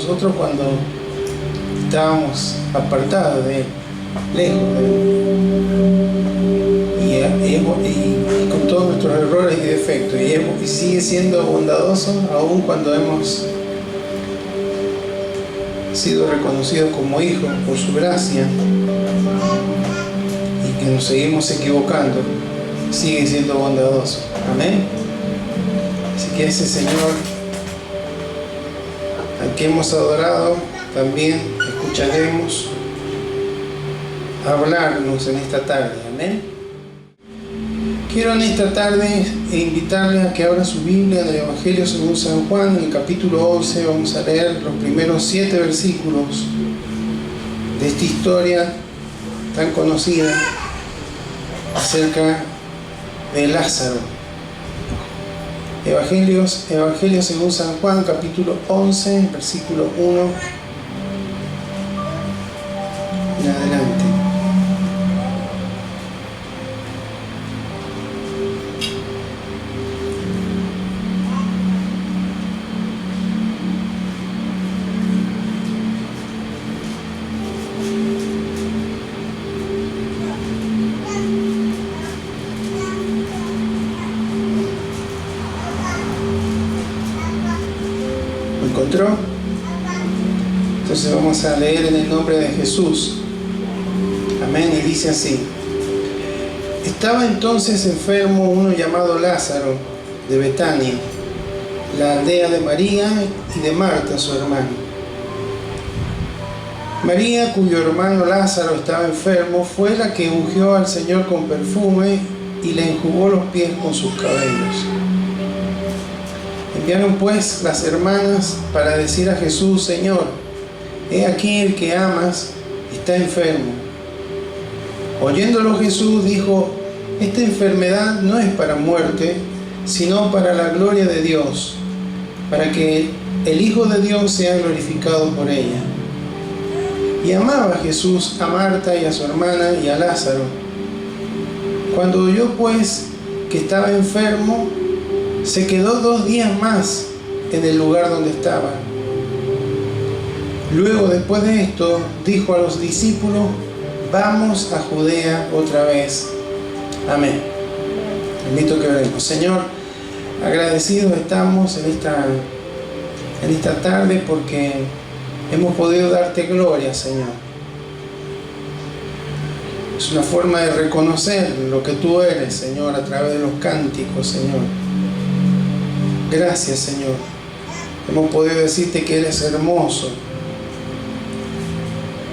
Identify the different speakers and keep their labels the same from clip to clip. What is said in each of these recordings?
Speaker 1: nosotros cuando estábamos apartados de Él, lejos de Él, y con todos nuestros errores y defectos, y sigue siendo bondadoso aún cuando hemos sido reconocidos como hijos por su gracia y que nos seguimos equivocando. Sigue siendo bondadoso. Amén. Así que ese Señor al que hemos adorado, también escucharemos hablarnos en esta tarde. Amén. Quiero en esta tarde invitarles a que abran su Biblia en el Evangelio según San Juan, en el capítulo 11. Vamos a leer los primeros 7 versículos de esta historia tan conocida acerca de Lázaro. Evangelio según San Juan, capítulo 11, versículo 1 en adelante. ¿Encontró? Entonces vamos a leer en el nombre de Jesús. Amén. Y dice así: estaba entonces enfermo uno llamado Lázaro, de Betania, la aldea de María y de Marta su hermana. María, cuyo hermano Lázaro estaba enfermo, fue la que ungió al Señor con perfume y le enjugó los pies con sus cabellos. Enviaron pues las hermanas para decir a Jesús: Señor, he aquí el que amas está enfermo. Oyéndolo Jesús dijo: esta enfermedad no es para muerte, sino para la gloria de Dios, para que el Hijo de Dios sea glorificado por ella. Y amaba Jesús a Marta y a su hermana y a Lázaro. Cuando oyó pues que estaba enfermo, se quedó 2 días más en el lugar donde estaba. Luego, después de esto, dijo a los discípulos: vamos a Judea otra vez. Amén. Invito a que oremos. Señor, agradecidos estamos en esta tarde porque hemos podido darte gloria, Señor. Es una forma de reconocer lo que tú eres, Señor, a través de los cánticos, Señor. Gracias, Señor. Hemos podido decirte que eres hermoso.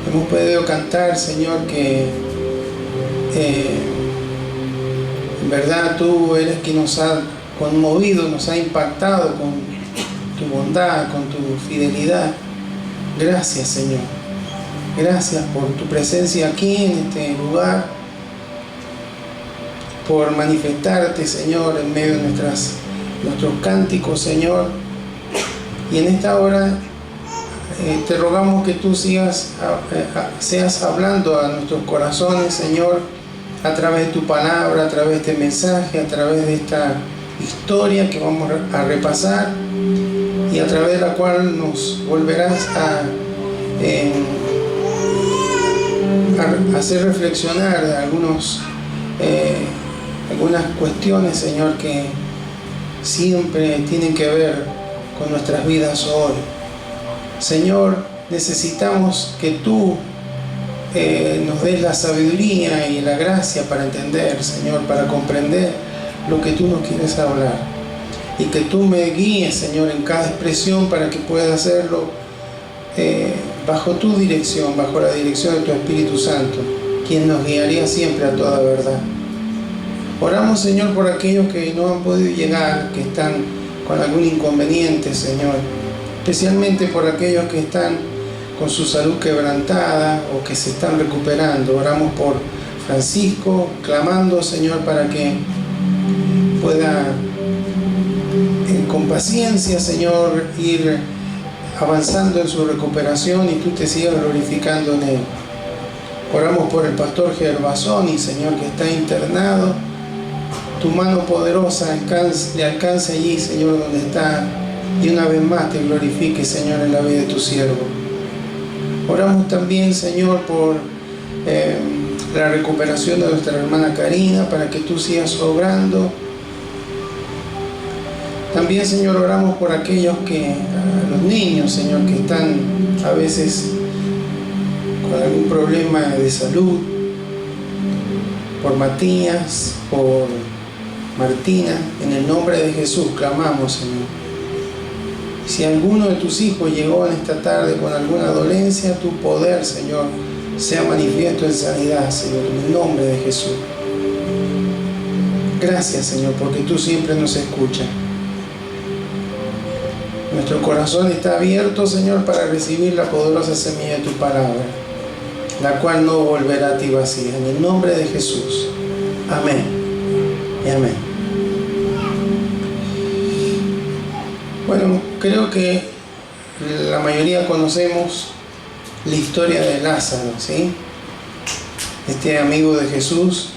Speaker 1: Hemos podido cantar, Señor, que en verdad tú eres quien nos ha conmovido, nos ha impactado con tu bondad, con tu fidelidad. Gracias, Señor. Gracias por tu presencia aquí en este lugar, por manifestarte, Señor, en medio de nuestros cánticos, Señor. Y en esta hora te rogamos que tú seas hablando a nuestros corazones, Señor, a través de tu palabra, a través de este mensaje, a través de esta historia que vamos a repasar y a través de la cual nos volverás a hacer reflexionar de algunas cuestiones, Señor, que siempre tienen que ver con nuestras vidas hoy. Señor, necesitamos que tú nos des la sabiduría y la gracia para entender, Señor, para comprender lo que tú nos quieres hablar. Y que tú me guíes, Señor, en cada expresión para que pueda hacerlo bajo tu dirección, bajo la dirección de tu Espíritu Santo, quien nos guiaría siempre a toda verdad. Oramos, Señor, por aquellos que no han podido llegar, que están con algún inconveniente, Señor. Especialmente por aquellos que están con su salud quebrantada o que se están recuperando. Oramos por Francisco, clamando, Señor, para que pueda con paciencia, Señor, ir avanzando en su recuperación y tú te sigas glorificando en él. Oramos por el pastor Gervasoni, Señor, que está internado. Tu mano poderosa le alcance allí, Señor, donde está, y una vez más te glorifiques, Señor, en la vida de tu siervo. Oramos también, Señor, por la recuperación de nuestra hermana Karina, para que tú sigas obrando. También, Señor, oramos por aquellos los niños, Señor, que están a veces con algún problema de salud, por Matías, por Martina. En el nombre de Jesús clamamos, Señor. Si alguno de tus hijos llegó en esta tarde con alguna dolencia, tu poder, Señor, sea manifiesto en sanidad, Señor, en el nombre de Jesús. Gracias, Señor, porque tú siempre nos escuchas. Nuestro corazón está abierto, Señor, para recibir la poderosa semilla de tu palabra, la cual no volverá a ti vacía. En el nombre de Jesús. Amén y amén. Bueno, creo que la mayoría conocemos la historia de Lázaro, ¿sí? Este amigo de Jesús.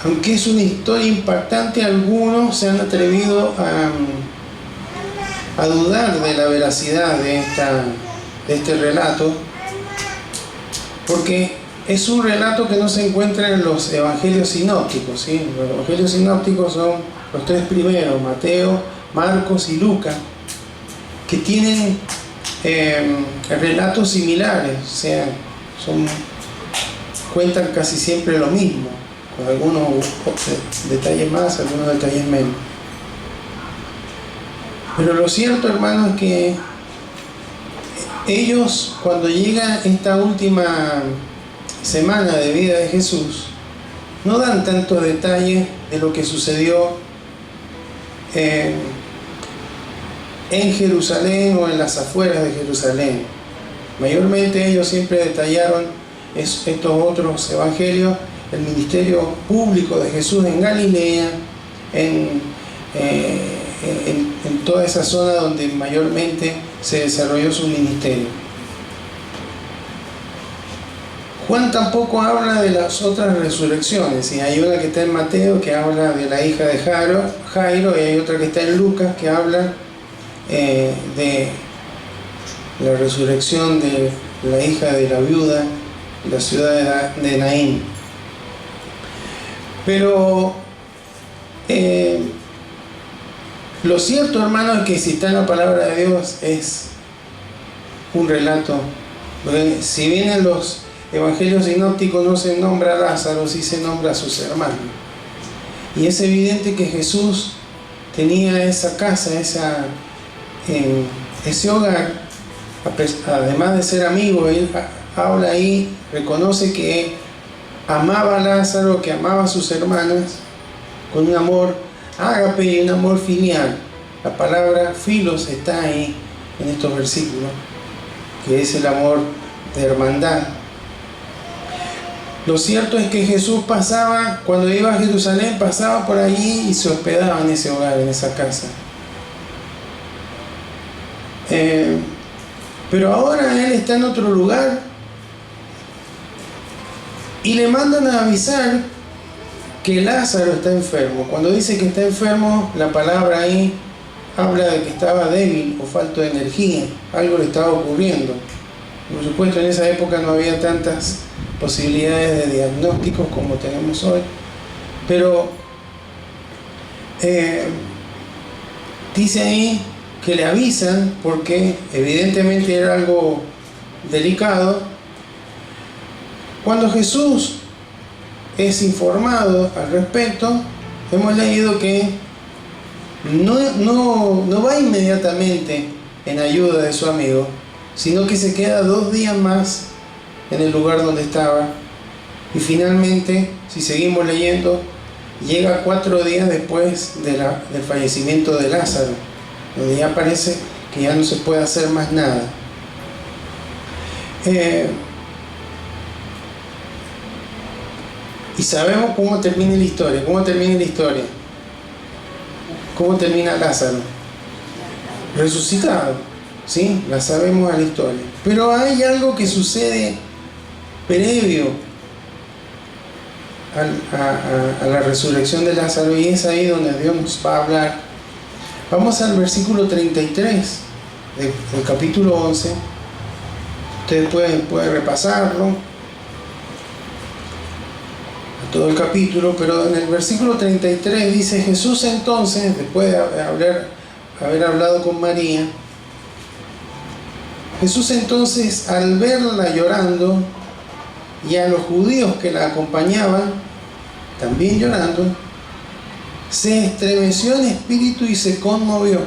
Speaker 1: Aunque es una historia impactante, algunos se han atrevido a dudar de la veracidad de este relato, porque es un relato que no se encuentra en los evangelios sinópticos, ¿sí? Los evangelios sinópticos son los tres primeros, Mateo, Marcos y Lucas, que tienen relatos similares, o sea, cuentan casi siempre lo mismo, con algunos detalles más, algunos detalles menos. Pero lo cierto, hermanos, es que ellos, cuando llega esta última semana de vida de Jesús, no dan tantos detalles de lo que sucedió en Jerusalén o en las afueras de Jerusalén. Mayormente ellos siempre detallaron estos otros evangelios, el ministerio público de Jesús en Galilea, en toda esa zona donde mayormente se desarrolló su ministerio. Juan tampoco habla de las otras resurrecciones, y hay una que está en Mateo que habla de la hija de Jairo, y hay otra que está en Lucas que habla de la resurrección de la hija de la viuda de la ciudad de Naín. Pero lo cierto, hermano, es que si está en la palabra de Dios es un relato. Porque si bien en los evangelios sinópticos no se nombra a Lázaro, sí se nombra a sus hermanos. Y es evidente que Jesús tenía esa casa, ese hogar, además de ser amigo. Él habla ahí, reconoce que amaba a Lázaro, que amaba a sus hermanas con un amor ágape y un amor filial. La palabra filos está ahí en estos versículos, que es el amor de hermandad. Lo cierto es que Jesús pasaba, cuando iba a Jerusalén, pasaba por allí y se hospedaba en ese hogar, en esa casa. Pero ahora Él está en otro lugar y le mandan a avisar que Lázaro está enfermo. Cuando dice que está enfermo, la palabra ahí habla de que estaba débil o falto de energía, algo le estaba ocurriendo. Por supuesto, en esa época no había tantas posibilidades de diagnósticos como tenemos hoy, pero dice ahí que le avisan porque evidentemente era algo delicado. Cuando Jesús es informado al respecto, hemos leído que no va inmediatamente en ayuda de su amigo, sino que se queda 2 días más en el lugar donde estaba, y finalmente, si seguimos leyendo, llega 4 días después del fallecimiento de Lázaro, donde ya parece que ya no se puede hacer más nada. Y sabemos cómo termina la historia. ¿Cómo termina Lázaro? Resucitado, ¿sí? La sabemos a la historia. Pero hay algo que sucede previo a la resurrección de Lázaro, y es ahí donde Dios nos va a hablar Vamos al versículo 33 del capítulo 11. Ustedes pueden repasarlo, todo el capítulo, pero en el versículo 33 dice: Jesús entonces, después de haber hablado con María, Jesús entonces, al verla llorando y a los judíos que la acompañaban también llorando, se estremeció en espíritu y se conmovió.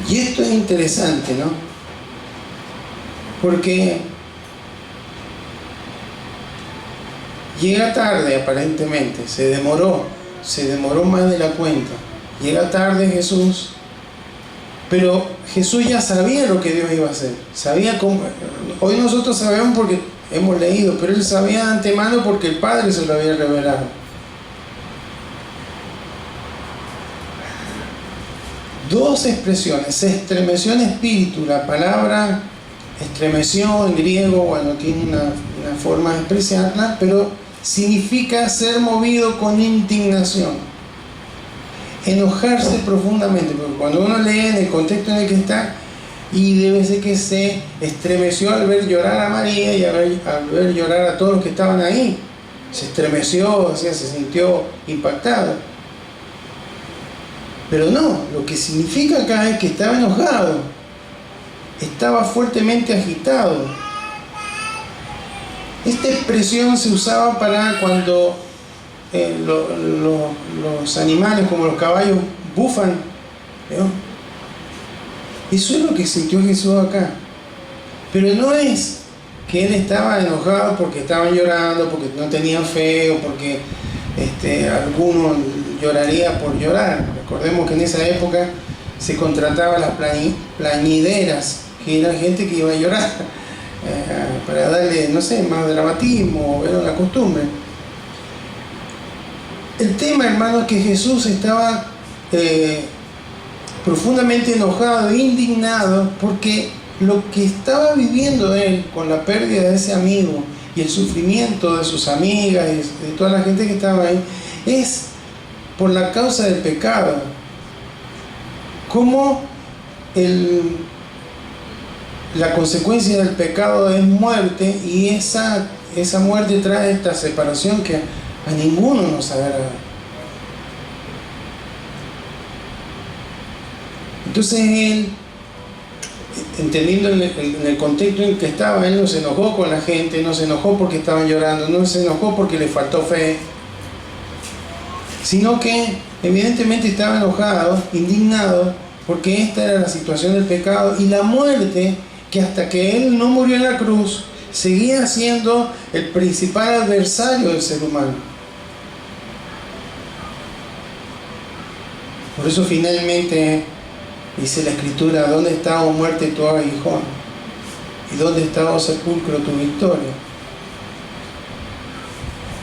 Speaker 1: Y esto es interesante, ¿no? Porque llega tarde aparentemente, se demoró más de la cuenta. Llega tarde Jesús, pero Jesús ya sabía lo que Dios iba a hacer. Sabía cómo. Hoy nosotros sabemos porque hemos leído, pero Él sabía de antemano porque el Padre se lo había revelado. Dos expresiones: se estremeció en espíritu. La palabra estremeció en griego, bueno, tiene una forma de expresarla, pero significa ser movido con indignación, enojarse profundamente. Porque cuando uno lee en el contexto en el que está, y debe ser que se estremeció al ver llorar a María y al ver llorar a todos los que estaban ahí. Se estremeció, o sea, se sintió impactado. Pero no, lo que significa acá es que estaba enojado, estaba fuertemente agitado. Esta expresión se usaba para cuando los animales como los caballos bufan, ¿no? Eso es lo que sintió Jesús acá. Pero no es que Él estaba enojado porque estaban llorando, porque no tenían fe, o porque alguno lloraría por llorar. Recordemos que en esa época se contrataba las plañideras, que eran gente que iba a llorar para darle, no sé, más dramatismo, era la costumbre. El tema, hermano, es que Jesús estaba profundamente enojado e indignado porque lo que estaba viviendo Él con la pérdida de ese amigo y el sufrimiento de sus amigas y de toda la gente que estaba ahí es por la causa del pecado. Como la consecuencia del pecado es muerte, y esa muerte trae esta separación que a ninguno nos agrada. Entonces Él, entendiendo en el contexto en que estaba, Él no se enojó con la gente, no se enojó porque estaban llorando, no se enojó porque le faltó fe, sino que evidentemente estaba enojado, indignado, porque esta era la situación del pecado y la muerte, que hasta que Él no murió en la cruz, seguía siendo el principal adversario del ser humano. Por eso finalmente dice la Escritura: ¿dónde está, oh muerte, tu aguijón? ¿Y dónde está, oh sepulcro, tu victoria?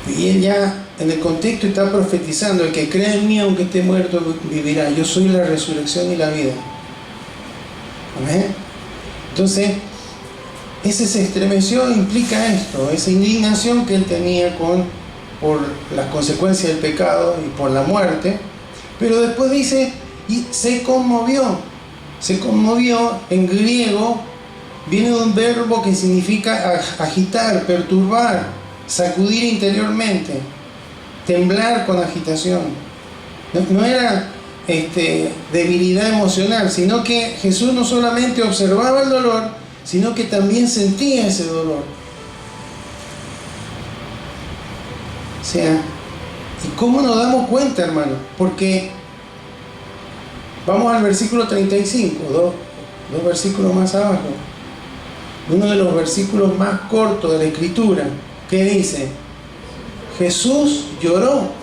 Speaker 1: Y Él ya en el contexto está profetizando: el que cree en mí, aunque esté muerto, vivirá. Yo soy la resurrección y la vida. ¿Amén? Entonces, ese se estremeció implica esto, esa indignación que Él tenía por las consecuencias del pecado y por la muerte. Pero después dice: y se conmovió. Se conmovió, en griego viene de un verbo que significa agitar, perturbar, sacudir interiormente, temblar con agitación. No era debilidad emocional, sino que Jesús no solamente observaba el dolor, sino que también sentía ese dolor. O sea, ¿y cómo nos damos cuenta, hermano? Porque vamos al versículo 35, dos versículos más abajo. Uno de los versículos más cortos de la Escritura, que dice: Jesús lloró.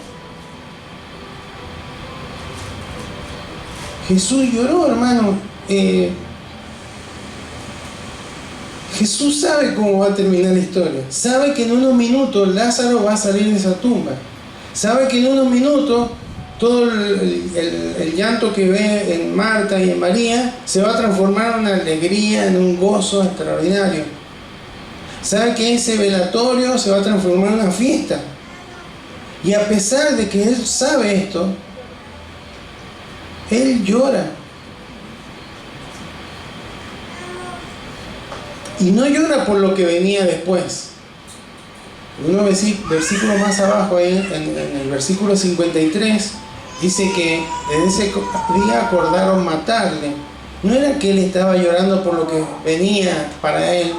Speaker 1: Jesús lloró, hermano. Jesús sabe cómo va a terminar la historia. Sabe que en unos minutos Lázaro va a salir de esa tumba. Sabe que en unos minutos todo el llanto que ve en Marta y en María se va a transformar en una alegría, en un gozo extraordinario. Sabe que ese velatorio se va a transformar en una fiesta. Y a pesar de que Él sabe esto, Él llora. Y no llora por lo que venía después. Unos versículos más abajo, en el versículo 53, dice que desde ese día acordaron matarle. No era que él estaba llorando por lo que venía para él.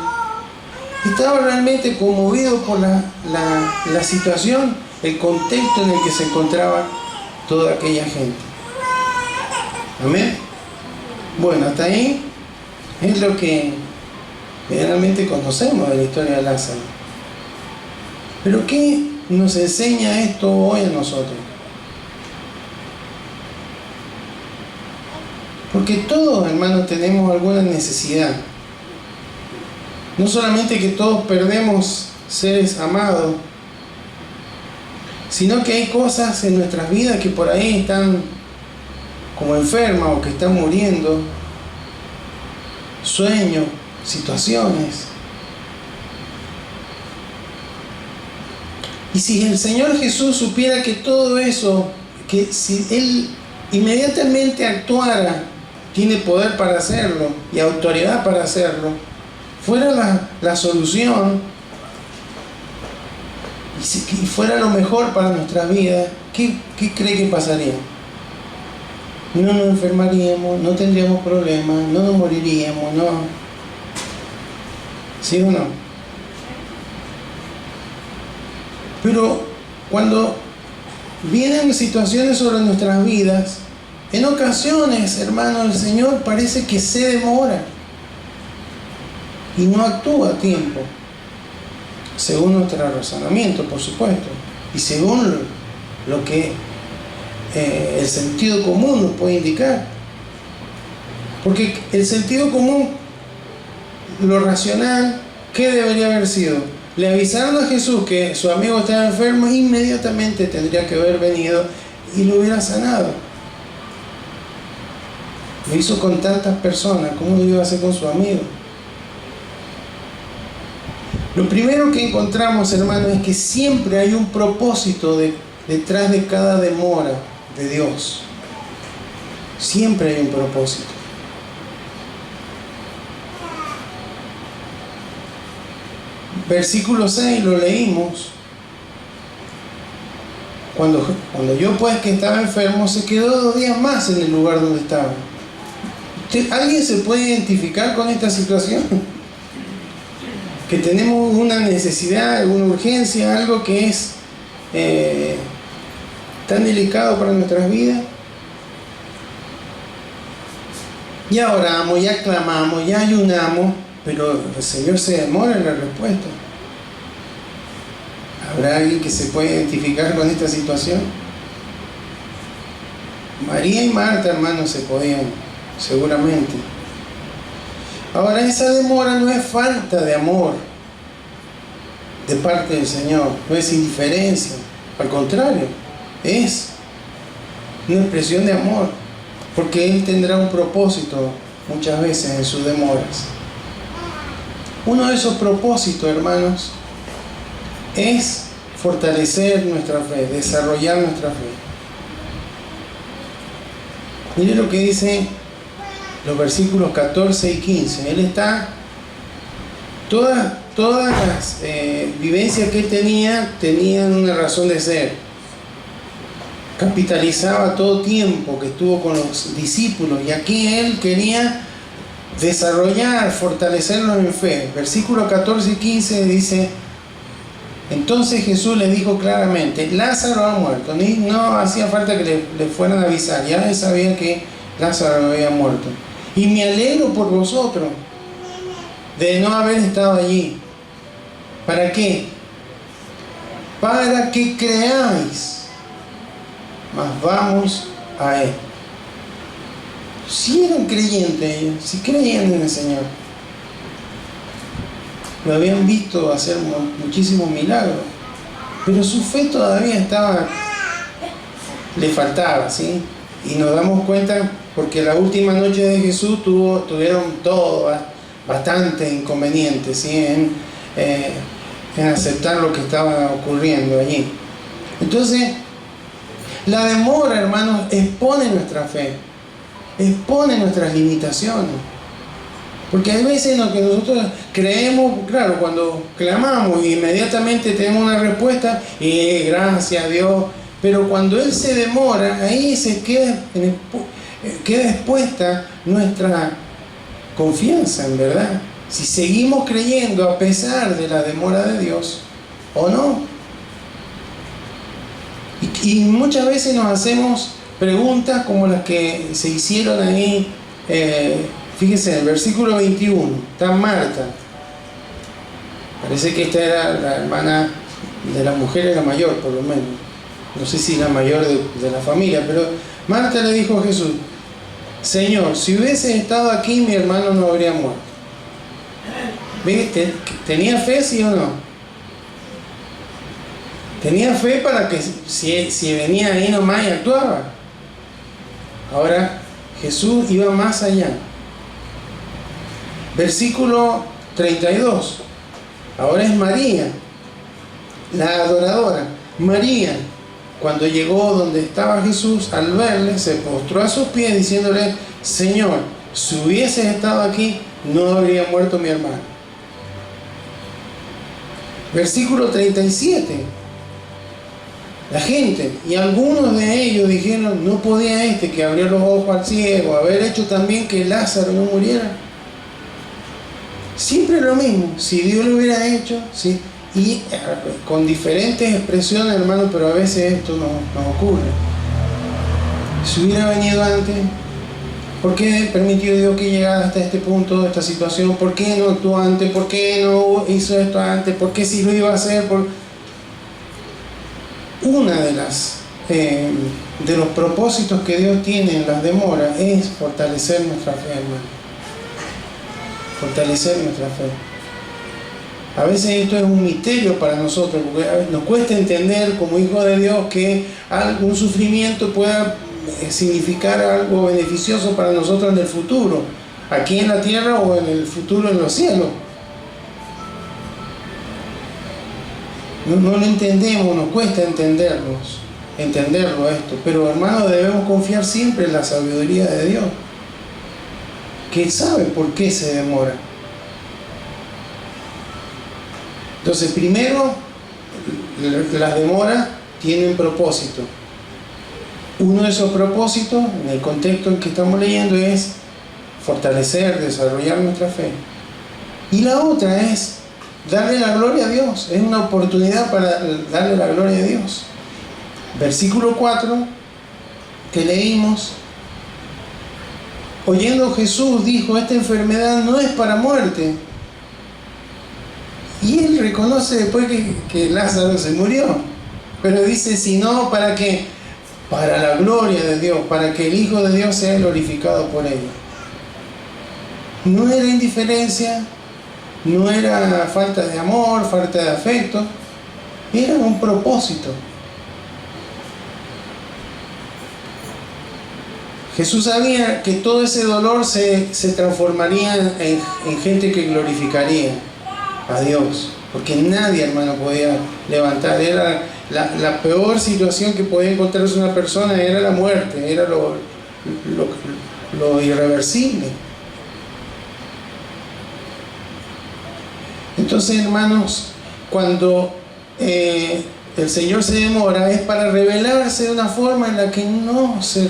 Speaker 1: Estaba realmente conmovido por la situación, el contexto en el que se encontraba toda aquella gente. Amén. Bueno, hasta ahí es lo que generalmente conocemos de la historia de Lázaro. Pero ¿qué nos enseña esto hoy a nosotros? Porque todos, hermanos, tenemos alguna necesidad. No solamente que todos perdemos seres amados, sino que hay cosas en nuestras vidas que por ahí están como enfermas o que están muriendo. Sueños, situaciones. Y si el Señor Jesús supiera que todo eso, que si Él inmediatamente actuara, tiene poder para hacerlo y autoridad para hacerlo, fuera la solución y fuera lo mejor para nuestras vidas, ¿qué cree que pasaría? No nos enfermaríamos, no tendríamos problemas, no nos moriríamos, no. ¿Sí o no? Pero cuando vienen situaciones sobre nuestras vidas, en ocasiones, hermano, el Señor parece que se demora y no actúa a tiempo, según nuestro razonamiento, por supuesto, y según lo que el sentido común nos puede indicar. Porque el sentido común, lo racional, ¿qué debería haber sido? Le avisaron a Jesús que su amigo estaba enfermo, inmediatamente tendría que haber venido y lo hubiera sanado. Lo hizo con tantas personas, ¿cómo lo iba a hacer con su amigo? Lo primero que encontramos, hermanos, es que siempre hay un propósito detrás de cada demora de Dios. Siempre hay un propósito. Versículo 6 lo leímos. Cuando yo pues que estaba enfermo, se quedó 2 días más en el lugar donde estaba. ¿Alguien se puede identificar con esta situación? Que tenemos una necesidad, una urgencia, algo que es tan delicado para nuestras vidas. Ya oramos, ya clamamos, ya ayunamos, pero el Señor se demora en la respuesta. ¿Habrá alguien que se pueda identificar con esta situación? María y Marta, hermanos, se podían, seguramente. Ahora, esa demora no es falta de amor de parte del Señor, no es indiferencia, al contrario, es una expresión de amor, porque Él tendrá un propósito muchas veces en sus demoras. Uno de esos propósitos, hermanos, es fortalecer nuestra fe, desarrollar nuestra fe. Mire lo que dice los versículos 14 y 15. Él está, todas las vivencias que él tenía, tenían una razón de ser. Capitalizaba todo tiempo que estuvo con los discípulos, y aquí él quería desarrollar, fortalecerlos en fe. Versículos 14 y 15 dice: entonces Jesús les dijo claramente: Lázaro ha muerto. No hacía falta que le fueran a avisar, ya sabían que Lázaro había muerto. Y me alegro por vosotros de no haber estado allí. ¿Para qué? Para que creáis. Mas vamos a Él. Si eran creyentes ellos, si creían en el Señor, lo habían visto hacer muchísimos milagros, pero su fe todavía le faltaba, ¿sí? Y nos damos cuenta porque la última noche de Jesús tuvieron bastante inconvenientes, ¿sí? En aceptar lo que estaba ocurriendo allí. Entonces, la demora, hermanos, expone nuestra fe. expone nuestras limitaciones. Porque hay veces en lo que nosotros creemos, claro, cuando clamamos inmediatamente tenemos una respuesta y gracias a Dios, pero cuando Él se demora, ahí se queda expuesta nuestra confianza, en verdad. Si seguimos creyendo a pesar de la demora de Dios o no. Y muchas veces nos hacemos preguntas como las que se hicieron ahí. Fíjense, en el versículo 21 está Marta. Parece que esta era la hermana de la mujer, era mayor por lo menos. No sé si la mayor de la familia, pero Marta le dijo a Jesús: Señor, si hubieses estado aquí, mi hermano no habría muerto. ¿Viste? ¿Tenía fe, sí o no? Tenía fe para que si venía ahí nomás y actuaba. Ahora, Jesús iba más allá. Versículo 32. Ahora es María, la adoradora. María, cuando llegó donde estaba Jesús, al verle, se postró a sus pies diciéndole: Señor, si hubieses estado aquí, no habría muerto mi hermano. Versículo 37. La gente, y algunos de ellos dijeron: ¿no podía este que abrió los ojos al ciego haber hecho también que Lázaro no muriera? Siempre lo mismo, si Dios lo hubiera hecho, ¿sí? Y con diferentes expresiones, hermano, pero a veces esto nos ocurre. Si hubiera venido antes, ¿por qué permitió Dios que llegara hasta este punto, esta situación? ¿Por qué no actuó antes? ¿Por qué no hizo esto antes? ¿Por qué si lo iba a hacer? Una de los propósitos que Dios tiene en las demoras es fortalecer nuestra fe, hermano. Fortalecer nuestra fe. A veces esto es un misterio para nosotros, porque nos cuesta entender como hijos de Dios que algún sufrimiento pueda significar algo beneficioso para nosotros en el futuro, aquí en la tierra o en el futuro en los cielos. No lo entendemos, nos cuesta entenderlo esto, pero hermanos, debemos confiar siempre en la sabiduría de Dios, que Él sabe por qué se demora. Entonces, primero, las demoras tienen propósito. Uno de esos propósitos, en el contexto en que estamos leyendo, es fortalecer, desarrollar nuestra fe. Y la otra es darle la gloria a Dios. Es una oportunidad para darle la gloria a Dios. Versículo 4 que leímos: oyendo Jesús dijo: esta enfermedad no es para muerte. Y él reconoce después que Lázaro se murió, pero dice: sino para que, para la gloria de Dios, para que el Hijo de Dios sea glorificado por ella. No era indiferencia, no era falta de amor, falta de afecto, era un propósito. Jesús sabía que todo ese dolor se transformaría en gente que glorificaría a Dios, porque nadie, hermano, podía levantar. Era la peor situación que podía encontrarse una persona, era la muerte, era lo irreversible. Entonces, hermanos, cuando el Señor se demora, es para revelarse de una forma en la que no se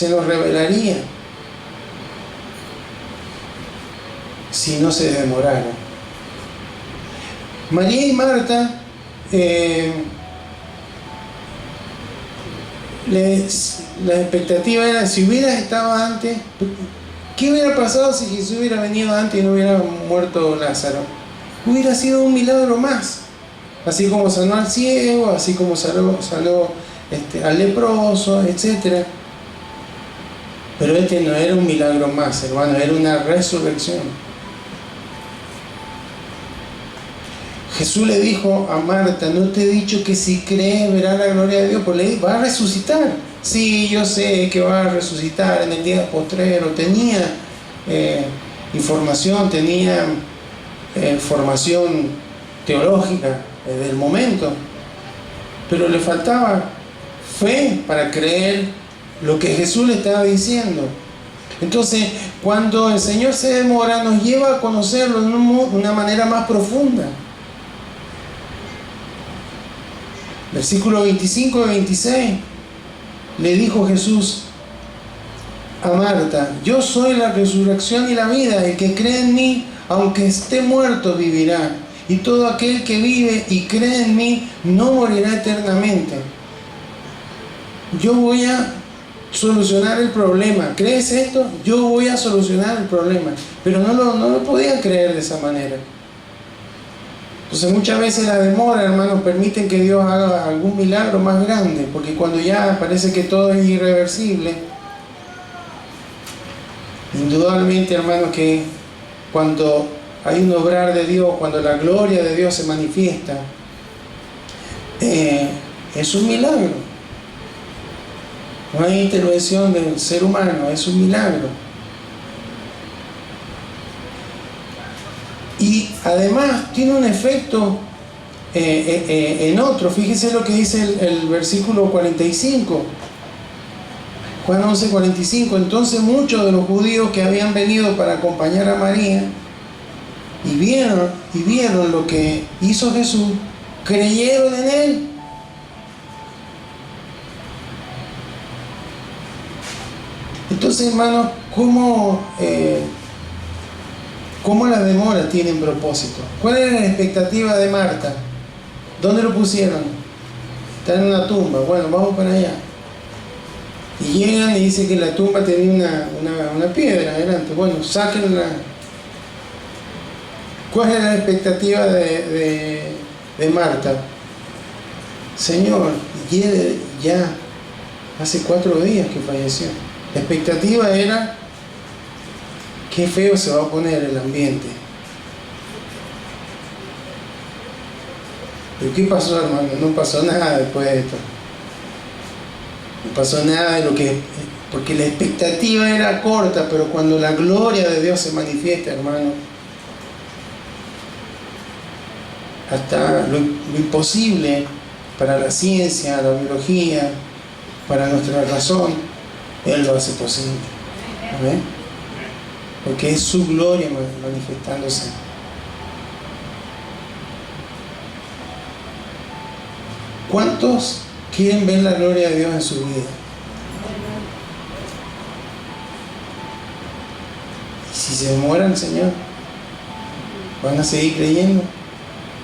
Speaker 1: nos revelaría si no se demorara. María y Marta, la expectativa era: si hubieras estado antes, ¿qué hubiera pasado si Jesús hubiera venido antes y no hubiera muerto Lázaro? Hubiera sido un milagro más. Así como sanó al ciego, así como sanó al leproso, etc. Pero este no era un milagro más, hermano, era una resurrección. Jesús le dijo a Marta: ¿no te he dicho que si crees verás la gloria de Dios? Pues le dijo: va a resucitar. Sí, yo sé que va a resucitar en el día postrero. Tenía información, tenía formación teológica del momento, pero le faltaba fe para creer lo que Jesús le estaba diciendo. Entonces, cuando el Señor se demora, nos lleva a conocerlo de una manera más profunda. Versículo 25 y 26, le dijo Jesús a Marta: yo soy la resurrección y la vida, el que cree en mí, aunque esté muerto, vivirá. Y todo aquel que vive y cree en mí, no morirá eternamente. Yo voy a solucionar el problema. ¿Crees esto? Yo voy a solucionar el problema. Pero no lo podían creer de esa manera. Entonces muchas veces la demora, hermanos, permiten que Dios haga algún milagro más grande, porque cuando ya parece que todo es irreversible, indudablemente, hermanos, que cuando hay un obrar de Dios, cuando la gloria de Dios se manifiesta, es un milagro. No hay intervención del ser humano, es un milagro. Y además tiene un efecto en otro. Fíjese lo que dice el versículo 45. Juan 11:45. Entonces muchos de los judíos que habían venido para acompañar a María y vieron lo que hizo Jesús, creyeron en él. Entonces, hermanos, ¿cómo las demoras tienen propósito? ¿Cuál era la expectativa de Marta? ¿Dónde lo pusieron? Está en una tumba. Bueno, vamos para allá. Y llegan y dicen que la tumba tenía una piedra adelante. Bueno, sáquenla. ¿Cuál era la expectativa de Marta? Señor, ya hace 4 días que falleció. La expectativa era: qué feo se va a poner el ambiente. ¿Pero qué pasó, hermano? No pasó nada después de esto. No pasó nada de lo que... Porque la expectativa era corta, pero cuando la gloria de Dios se manifiesta, hermano, hasta lo imposible para la ciencia, la biología, para nuestra razón, Él lo hace posible. ¿Amén? Porque es su gloria manifestándose. ¿Cuántos quieren ver la gloria de Dios en su vida? Y si se demoran, Señor, ¿van a seguir creyendo?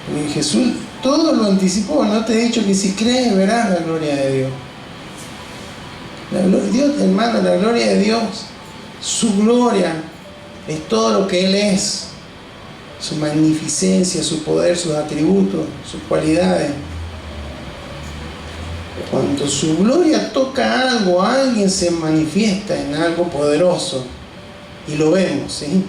Speaker 1: Porque Jesús todo lo anticipó. No te he dicho que si crees verás la gloria de Dios. Dios, hermano, la gloria de Dios, su gloria es todo lo que Él es, su magnificencia, su poder, sus atributos, sus cualidades. Cuando su gloria toca algo, alguien se manifiesta en algo poderoso y lo vemos, ¿sí?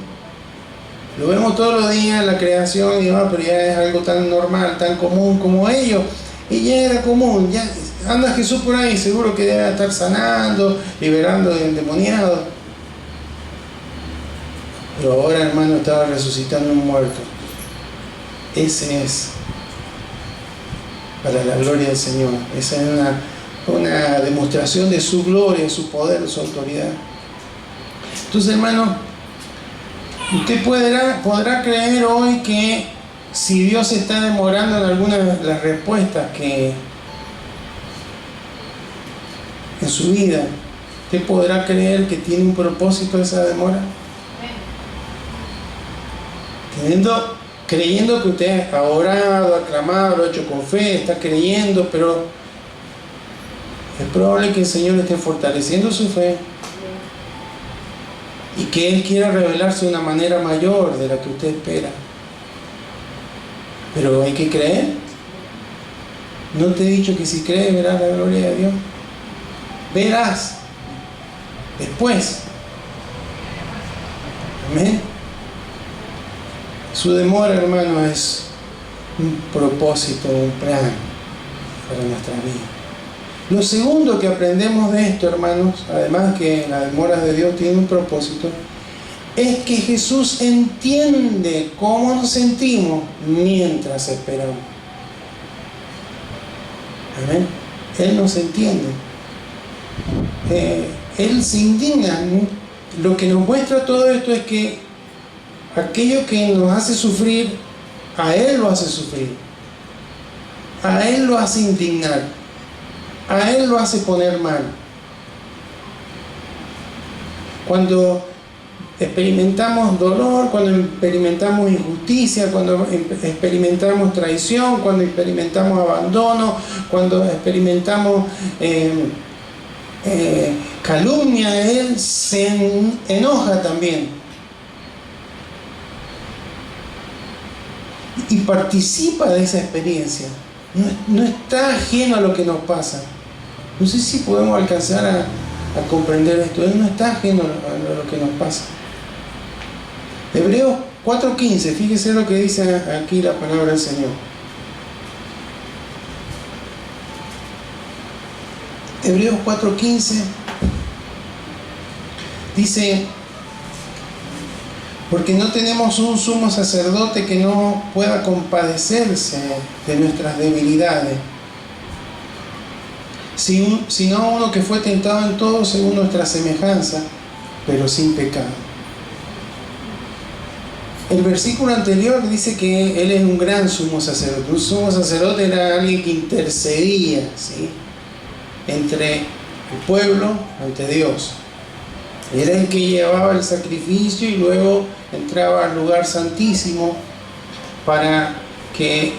Speaker 1: Lo vemos todos los días en la creación y pero ya es algo tan normal, tan común como ellos, y ya era común. Ya anda Jesús por ahí, seguro que debe estar sanando, liberando de endemoniados. Pero ahora, hermano, estaba resucitando un muerto. Ese es para la gloria del Señor. Esa es una demostración de su gloria, su poder, su autoridad. Entonces, hermano, usted podrá creer hoy que si Dios está demorando en algunas de las respuestas que en su vida, usted podrá creer que tiene un propósito esa demora. Creyendo que usted ha orado, ha clamado, lo ha hecho con fe, está creyendo, pero es probable que el Señor esté fortaleciendo su fe y que Él quiera revelarse de una manera mayor de la que usted espera. Pero hay que creer. ¿No te he dicho que si crees verás la gloria de Dios? Verás después. Amén. Su demora, hermano, es un propósito, un plan para nuestra vida. Lo segundo que aprendemos de esto, hermanos, además que las demoras de Dios tienen un propósito, es que Jesús entiende cómo nos sentimos mientras esperamos. Amén. Él nos entiende. Él se indigna lo que nos muestra todo esto es que aquello que nos hace sufrir, a Él lo hace sufrir, a Él lo hace indignar, a Él lo hace poner mal. Cuando experimentamos dolor, cuando experimentamos injusticia, cuando experimentamos traición, cuando experimentamos abandono, cuando experimentamos calumnia, Él se enoja también y participa de esa experiencia. No está ajeno a lo que nos pasa. No sé si podemos alcanzar a comprender esto. Él no está ajeno a lo que nos pasa. Hebreos 4:15, fíjese lo que dice aquí la palabra del Señor. Hebreos 4:15 dice: porque no tenemos un sumo sacerdote que no pueda compadecerse de nuestras debilidades, sino uno que fue tentado en todo según nuestra semejanza, pero sin pecado. El versículo anterior dice que Él es un gran sumo sacerdote. Un sumo sacerdote era alguien que intercedía, ¿sí?, entre el pueblo ante Dios. Era el que llevaba el sacrificio y luego entraba al lugar santísimo para que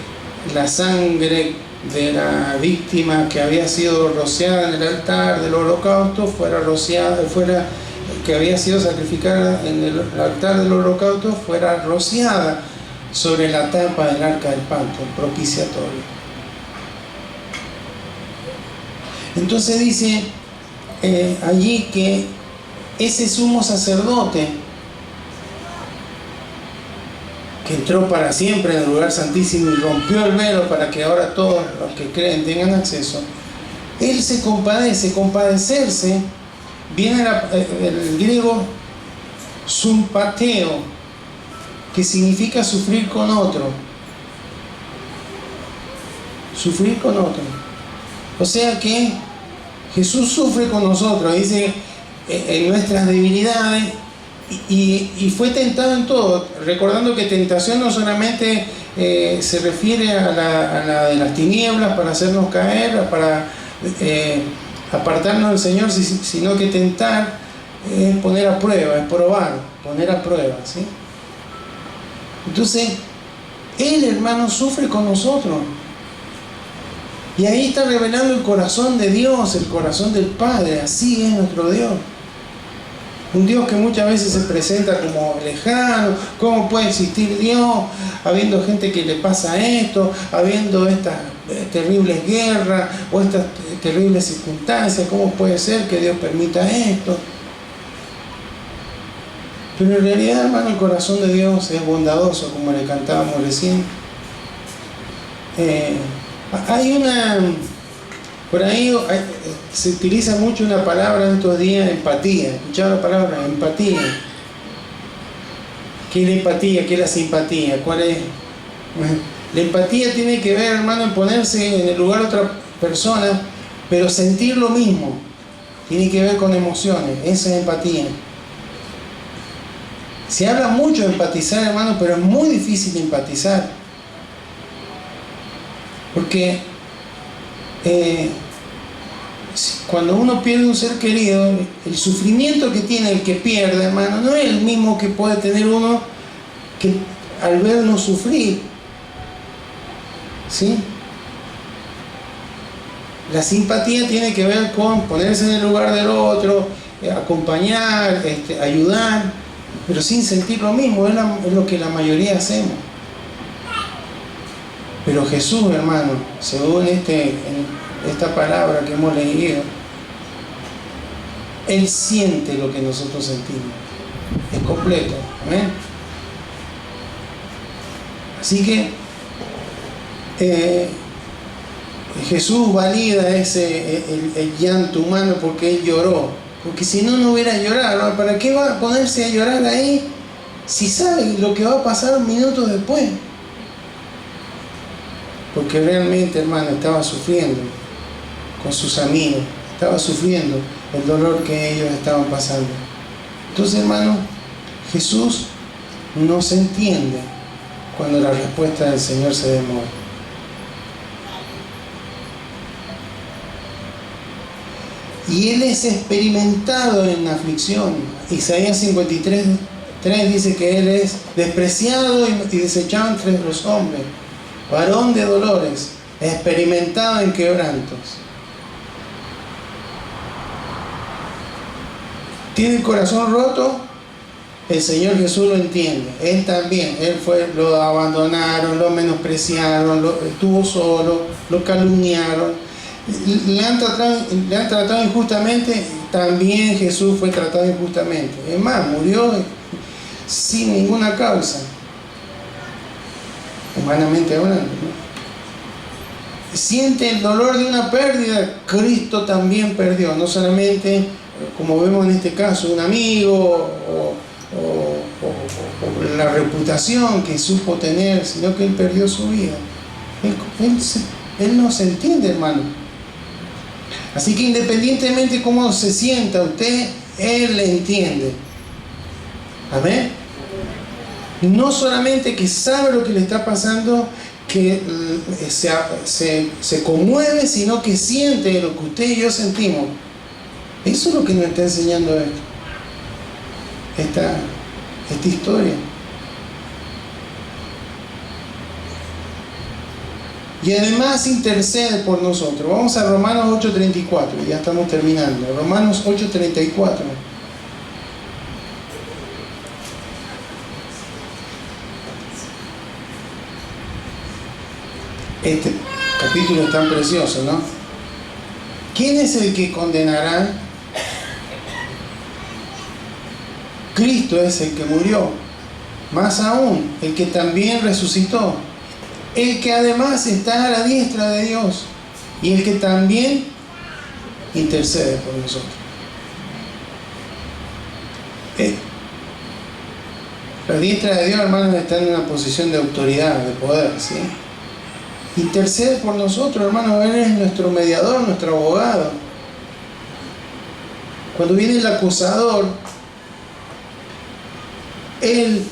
Speaker 1: la sangre de la víctima que había sido rociada en el altar del holocausto fuera rociada, que había sido sacrificada en el altar del holocausto, fuera rociada sobre la tapa del arca del pacto, el propiciatorio. Entonces dice allí que ese sumo sacerdote que entró para siempre en el lugar santísimo y rompió el velo para que ahora todos los que creen tengan acceso, Él se compadece. Compadecerse viene del griego sympateo, que significa sufrir con otro. Sufrir con otro. O sea que Jesús sufre con nosotros, dice, en nuestras debilidades, y fue tentado en todo, recordando que tentación no solamente se refiere a la de las tinieblas para hacernos caer, para apartarnos del Señor, sino que tentar es poner a prueba, es probar, poner a prueba, ¿sí? Entonces, Él, hermano, sufre con nosotros. Y ahí está revelando el corazón de Dios, el corazón del Padre. Así es nuestro Dios. Un Dios que muchas veces se presenta como lejano. ¿Cómo puede existir Dios habiendo gente que le pasa esto, habiendo estas terribles guerras o estas terribles circunstancias? ¿Cómo puede ser que Dios permita esto? Pero en realidad, hermano, el corazón de Dios es bondadoso, como le cantábamos recién. Por ahí se utiliza mucho una palabra en estos días, empatía. ¿Escuchado la palabra? Empatía. ¿Qué es la empatía? ¿Qué es la simpatía? ¿Cuál es? La empatía tiene que ver, hermano, en ponerse en el lugar de otra persona, pero sentir lo mismo. Tiene que ver con emociones. Esa es empatía. Se habla mucho de empatizar, hermano, pero es muy difícil empatizar. Porque cuando uno pierde un ser querido, el sufrimiento que tiene el que pierde, hermano, no es el mismo que puede tener uno que al vernos sufrir, ¿sí? La simpatía tiene que ver con ponerse en el lugar del otro, acompañar, ayudar, pero sin sentir lo mismo. Es lo que la mayoría hacemos. Pero Jesús, hermano, según esta palabra que hemos leído, Él siente lo que nosotros sentimos. Es completo. ¿Amén? Así que Jesús valida el llanto humano porque Él lloró. Porque si no, no hubiera llorado, ¿no? ¿Para qué va a ponerse a llorar ahí si sabe lo que va a pasar minutos después? Porque realmente, hermano, estaba sufriendo con sus amigos, estaba sufriendo el dolor que ellos estaban pasando. Entonces, hermano, Jesús no se entiende cuando la respuesta del Señor se demora. Y Él es experimentado en la aflicción. Isaías 53:3 dice que Él es despreciado y desechado entre los hombres, varón de dolores, experimentado en quebrantos. ¿Tiene el corazón roto? El Señor Jesús lo entiende. Él también. Lo abandonaron, lo menospreciaron, estuvo solo, lo calumniaron. Le han tratado injustamente. También Jesús fue tratado injustamente. Es más, murió sin ninguna causa, humanamente hablando, ¿no? Siente el dolor de una pérdida. Cristo también perdió, no solamente, como vemos en este caso, un amigo o la reputación que supo tener, sino que Él perdió su vida. Él no se entiende, hermano. Así que independientemente de cómo se sienta usted, Él le entiende. Amén. No solamente que sabe lo que le está pasando, que se conmueve, sino que siente lo que usted y yo sentimos. Eso es lo que nos está enseñando esta historia. Y además intercede por nosotros. Vamos a Romanos 8:34, ya estamos terminando. Romanos 8:34. Este capítulo es tan precioso, ¿no? ¿Quién es el que condenará? Cristo es el que murió, más aún, el que también resucitó, el que además está a la diestra de Dios y el que también intercede por nosotros. La diestra de Dios, hermanos, está en una posición de autoridad, de poder, ¿sí? Intercede por nosotros, hermanos. Él es nuestro mediador, nuestro abogado. Cuando viene el acusador, él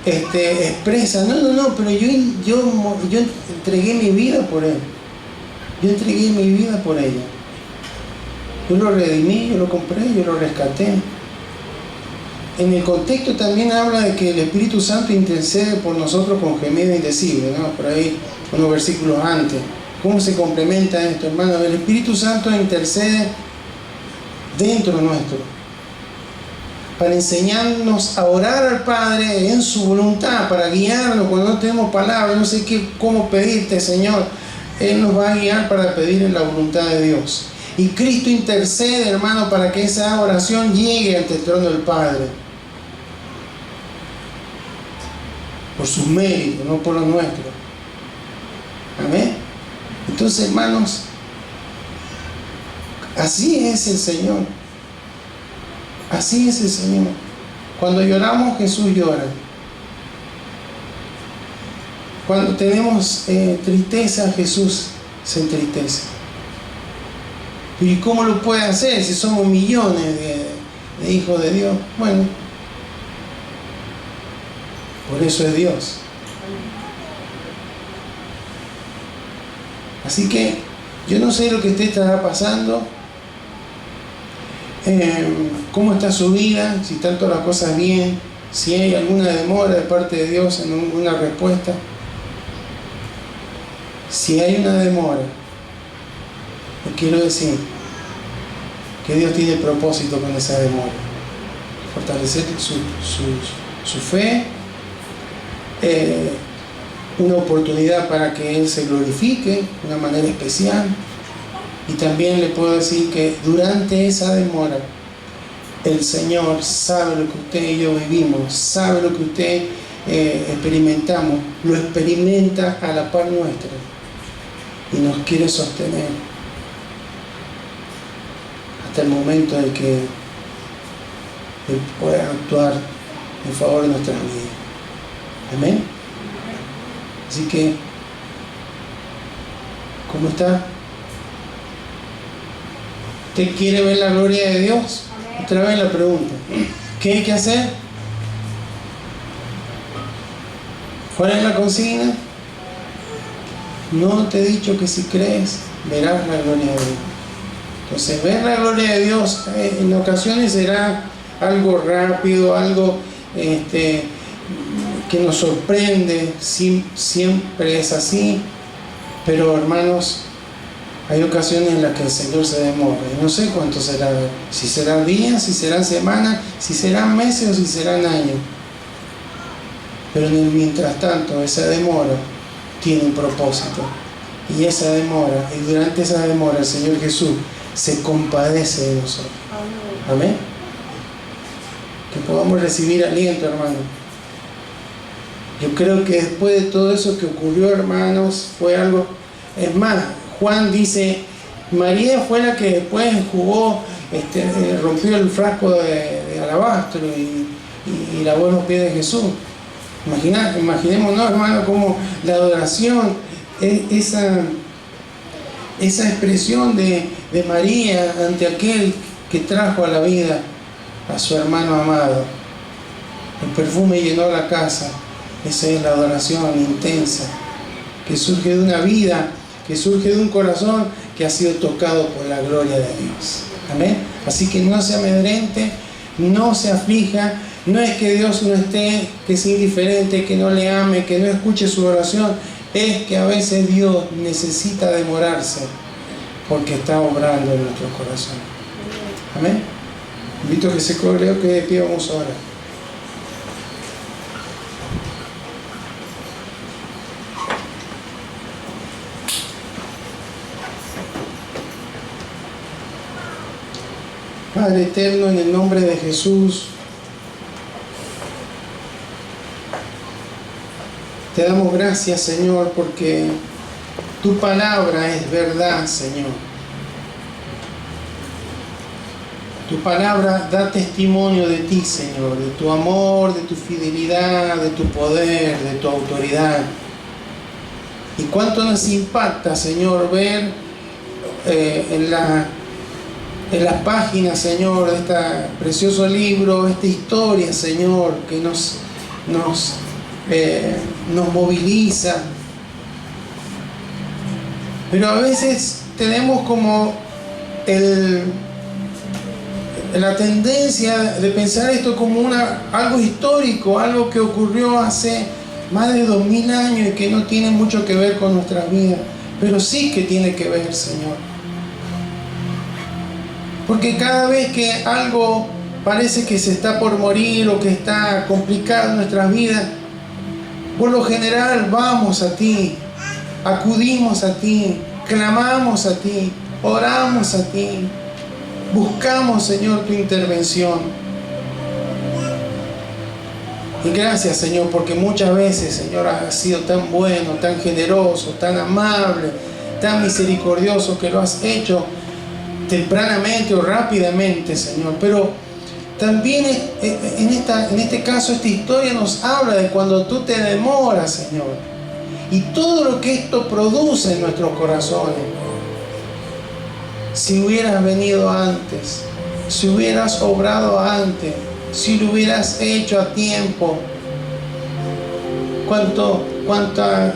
Speaker 1: expresa, no, pero yo entregué mi vida por él. Yo entregué mi vida por ella. Yo lo redimí, yo lo compré, yo lo rescaté. En el contexto también habla de que el Espíritu Santo intercede por nosotros con gemido indecible, ¿no? Por ahí, unos versículos antes. ¿Cómo se complementa esto, hermano? El Espíritu Santo intercede dentro nuestro, para enseñarnos a orar al Padre en su voluntad, para guiarnos cuando no tenemos palabras, no sé cómo pedirte, Señor. Él nos va a guiar para pedir en la voluntad de Dios. Y Cristo intercede, hermano, para que esa oración llegue ante el trono del Padre. Por sus méritos, no por los nuestros. Amén. Entonces, hermanos, así es el Señor. Así es el Señor. Cuando lloramos, Jesús llora. Cuando tenemos tristeza, Jesús se entristece. ¿Y cómo lo puede hacer si somos millones de hijos de Dios? Bueno, por eso es Dios. Así que yo no sé lo que usted estará pasando, cómo está su vida, si están todas las cosas bien, si hay alguna demora de parte de Dios en una respuesta. Si hay una demora, les quiero decir que Dios tiene propósito con esa demora. Fortalecer su fe, una oportunidad para que Él se glorifique de una manera especial. Y también le puedo decir que durante esa demora, el Señor sabe lo que usted y yo vivimos, sabe lo que usted experimentamos, lo experimenta a la par nuestra y nos quiere sostener hasta el momento en que Él pueda actuar en favor de nuestras vidas. Amén. Así que, ¿cómo está? ¿Usted quiere ver la gloria de Dios? Otra vez la pregunta. ¿Qué hay que hacer? ¿Cuál es la consigna? No te he dicho que si crees, verás la gloria de Dios. Entonces, ver la gloria de Dios en ocasiones será algo rápido, algo que nos sorprende, siempre es así, pero hermanos, hay ocasiones en las que el Señor se demora, y no sé cuánto será, si serán días, si serán semanas, si serán meses o si serán años, pero mientras tanto esa demora tiene un propósito, y esa demora, y durante esa demora el Señor Jesús se compadece de nosotros. Amén. Que podamos recibir aliento, hermano. Yo creo que después de todo eso que ocurrió, hermanos, fue algo. Es más, Juan dice, María fue la que después jugó, rompió el frasco de alabastro y lavó los pies de Jesús. Imaginémonos, hermano, como la adoración, esa expresión de María ante aquel que trajo a la vida a su hermano amado. El perfume llenó la casa. Esa es la adoración intensa que surge de una vida, que surge de un corazón que ha sido tocado por la gloria de Dios. Amén. Así que no se amedrente, no se aflija. No es que Dios no esté, que es indiferente, que no le ame, que no escuche su oración. Es que a veces Dios necesita demorarse porque está obrando en nuestro corazón. Amén. Invito a que se creo que de pie vamos ahora. Padre eterno, en el nombre de Jesús, te damos gracias, Señor, porque tu palabra es verdad, Señor. Tu palabra da testimonio de ti, Señor, de tu amor, de tu fidelidad, de tu poder, de tu autoridad. Y cuánto nos impacta, Señor, ver en las páginas, Señor, de este precioso libro, esta historia, Señor, que nos moviliza. Pero a veces tenemos como la tendencia de pensar esto como algo histórico, algo que ocurrió hace más de 2000 años y que no tiene mucho que ver con nuestras vidas, pero sí que tiene que ver, Señor. Porque cada vez que algo parece que se está por morir o que está complicado en nuestras vidas, por lo general vamos a ti, acudimos a ti, clamamos a ti, oramos a ti, buscamos, Señor, tu intervención. Y gracias, Señor, porque muchas veces, Señor, has sido tan bueno, tan generoso, tan amable, tan misericordioso, que lo has hecho tempranamente o rápidamente, Señor. Pero también en este caso, esta historia nos habla de cuando tú te demoras, Señor, y todo lo que esto produce en nuestros corazones. Si hubieras venido antes, si hubieras obrado antes, si lo hubieras hecho a tiempo, cuánta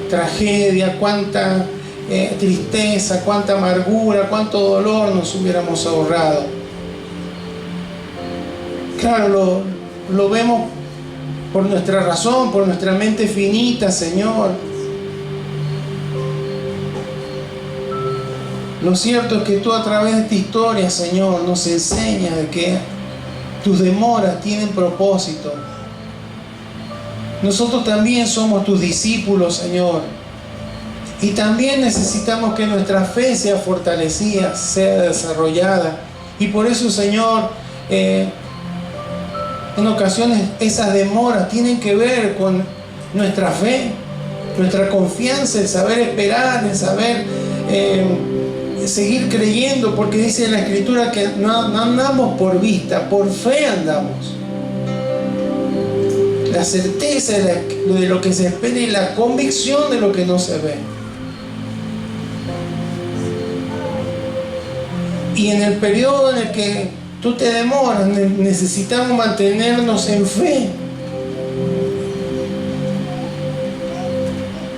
Speaker 1: tragedia, cuánta tristeza, cuánta amargura, cuánto dolor nos hubiéramos ahorrado. Claro, lo vemos por nuestra razón, por nuestra mente finita, Señor. Lo cierto es que tú, a través de esta historia, Señor, nos enseñas de que tus demoras tienen propósito. Nosotros también somos tus discípulos, Señor. Y también necesitamos que nuestra fe sea fortalecida, sea desarrollada. Y por eso, Señor, en ocasiones esas demoras tienen que ver con nuestra fe, nuestra confianza, el saber esperar, el saber seguir creyendo, porque dice en la Escritura que no andamos por vista, por fe andamos. La certeza de lo que se espera y la convicción de lo que no se ve. Y en el periodo en el que tú te demoras. Necesitamos mantenernos en fe.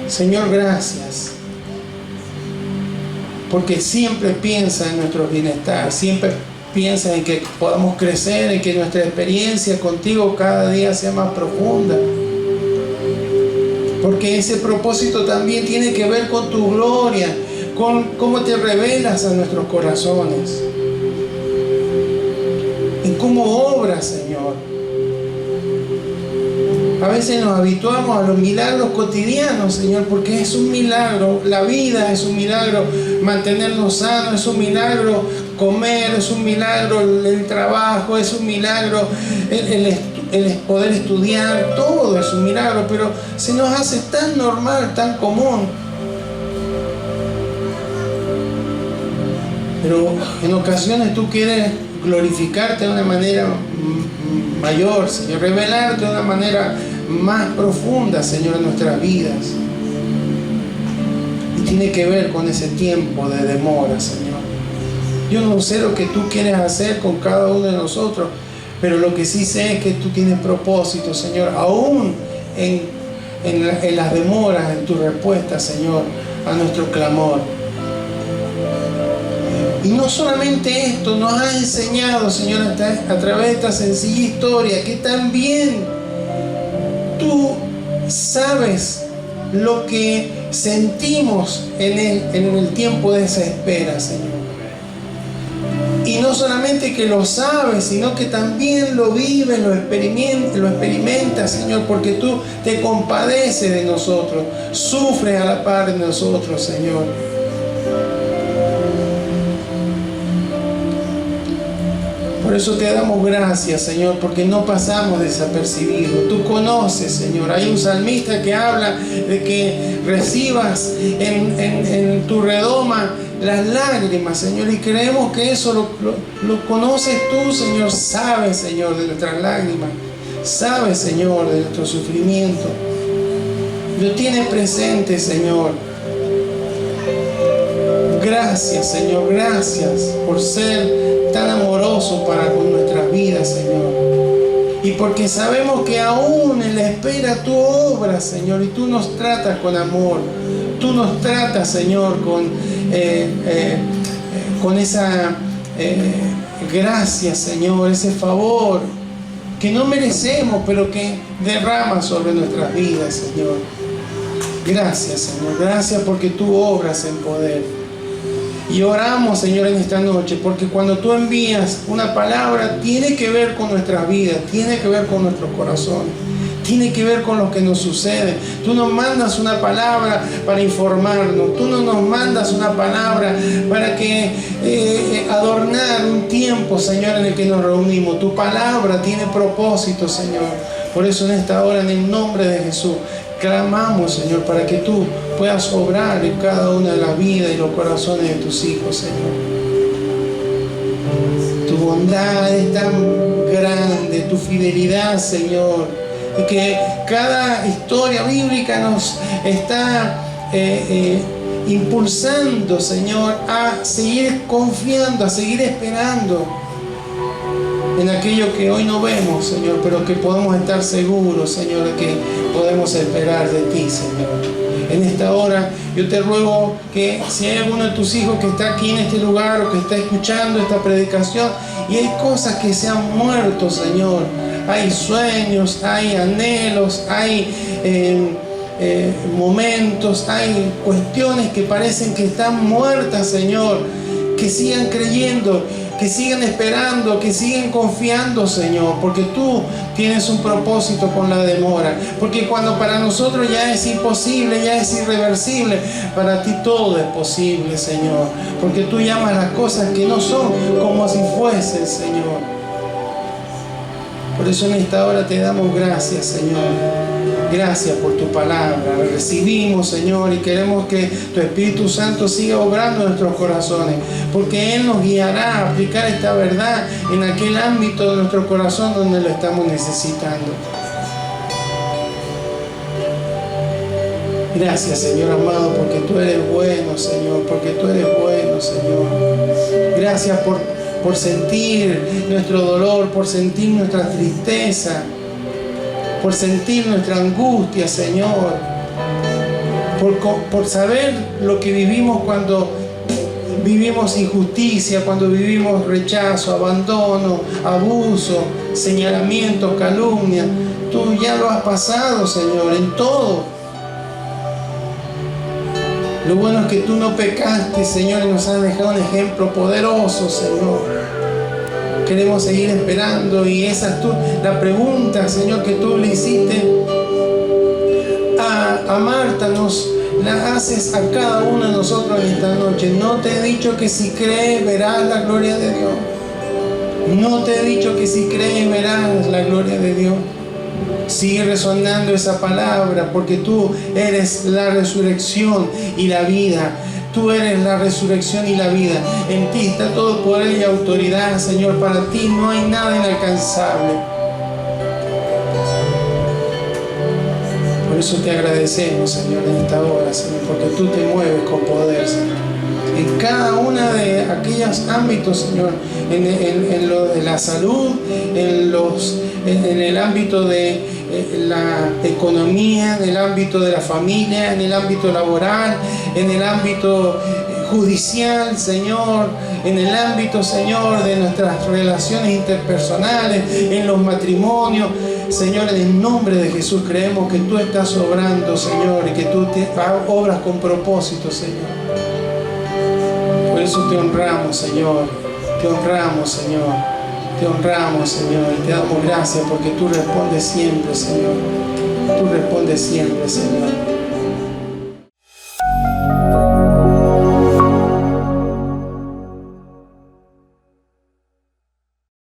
Speaker 1: Señor, gracias, porque siempre piensa en nuestro bienestar, siempre piensa en que podamos crecer, en que nuestra experiencia contigo cada día sea más profunda, porque ese propósito también tiene que ver con tu gloria, con cómo te revelas a nuestros corazones, en cómo obras, Señor. A veces nos habituamos a los milagros cotidianos, Señor, porque es un milagro. La vida es un milagro, mantenernos sanos es un milagro, comer es un milagro, el trabajo es un milagro, el poder estudiar, todo es un milagro, pero se nos hace tan normal, tan común. Pero en ocasiones tú quieres glorificarte de una manera mayor, Señor, revelarte de una manera más profunda, Señor, en nuestras vidas. Y tiene que ver con ese tiempo de demora, Señor. Yo no sé lo que tú quieres hacer con cada uno de nosotros, pero lo que sí sé es que tú tienes propósito, Señor, aún en las demoras, en tu respuesta, Señor, a nuestro clamor. Y no solamente esto, nos has enseñado, Señor, a través de esta sencilla historia, que también tú sabes lo que sentimos en el tiempo de esa espera, Señor. Y no solamente que lo sabes, sino que también lo vives, lo experimentas, Señor, porque tú te compadeces de nosotros, sufres a la par de nosotros, Señor. Por eso te damos gracias, Señor, porque no pasamos desapercibidos. Tú conoces, Señor. Hay un salmista que habla de que recibas en tu redoma las lágrimas, Señor, y creemos que eso lo conoces tú, Señor. Sabes, Señor, de nuestras lágrimas. Sabes, Señor, de nuestro sufrimiento. Lo tienes presente, Señor. Gracias, Señor. Gracias por ser tan amoroso para con nuestras vidas, Señor. Y porque sabemos que aún en la espera tú obras, Señor, y tú nos tratas con amor. Tú nos tratas, Señor, con esa gracia, Señor, ese favor que no merecemos, pero que derrama sobre nuestras vidas, Señor. Gracias, Señor. Gracias porque tú obras en poder. Y oramos, Señor, en esta noche, porque cuando tú envías una palabra, tiene que ver con nuestras vidas, tiene que ver con nuestros corazones, tiene que ver con lo que nos sucede. Tú nos mandas una palabra para informarnos, tú no nos mandas una palabra para que adornar un tiempo, Señor, en el que nos reunimos. Tu palabra tiene propósito, Señor. Por eso en esta hora, en el nombre de Jesús, clamamos, Señor, para que tú puedas obrar en cada una de las vidas y los corazones de tus hijos, Señor. Tu bondad es tan grande, tu fidelidad, Señor, y que cada historia bíblica nos está impulsando, Señor, a seguir confiando, a seguir esperando en aquello que hoy no vemos, Señor, pero que podemos estar seguros, Señor, de que podemos esperar de ti, Señor. En esta hora yo te ruego que si hay alguno de tus hijos que está aquí en este lugar o que está escuchando esta predicación y hay cosas que se han muerto, Señor, hay sueños, hay anhelos, hay momentos, hay cuestiones que parecen que están muertas, Señor, que sigan creyendo, que sigan esperando, que sigan confiando, Señor, porque tú tienes un propósito con la demora, porque cuando para nosotros ya es imposible, ya es irreversible, para ti todo es posible, Señor, porque tú llamas las cosas que no son como si fuesen, Señor. Por eso en esta hora te damos gracias, Señor. Gracias por tu palabra. La recibimos, Señor, y queremos que tu Espíritu Santo siga obrando en nuestros corazones, porque Él nos guiará a aplicar esta verdad en aquel ámbito de nuestro corazón donde lo estamos necesitando. Gracias, Señor amado, porque tú eres bueno, Señor, porque tú eres bueno, Señor. Gracias por por sentir nuestro dolor, por sentir nuestra tristeza, por sentir nuestra angustia, Señor, por saber lo que vivimos cuando vivimos injusticia, cuando vivimos rechazo, abandono, abuso, señalamiento, calumnia. Tú ya lo has pasado, Señor, en todo. Lo bueno es que tú no pecaste, Señor, y nos has dejado un ejemplo poderoso, Señor. Queremos seguir esperando, y esa es la pregunta, Señor, que tú le hiciste a Marta, nos la haces a cada uno de nosotros en esta noche. No te he dicho que si crees verás la gloria de Dios. No te he dicho que si crees verás la gloria de Dios. Sigue resonando esa palabra, porque tú eres la resurrección y la vida. Tú eres la resurrección y la vida. En ti está todo poder y autoridad, Señor. Para ti no hay nada inalcanzable. Por eso te agradecemos, Señor, en esta hora, Señor, porque tú te mueves con poder, Señor. En cada uno de aquellos ámbitos, Señor, en lo de la salud, en el ámbito de la economía, en el ámbito de la familia, en el ámbito laboral, en el ámbito judicial, Señor, en el ámbito, Señor, de nuestras relaciones interpersonales, en los matrimonios. Señor, en el nombre de Jesús creemos que tú estás obrando, Señor, y que tú obras con propósito, Señor. Por eso te honramos, Señor. Te honramos, Señor. Te honramos, Señor. Y te damos gracias porque tú respondes siempre, Señor. Tú respondes siempre, Señor.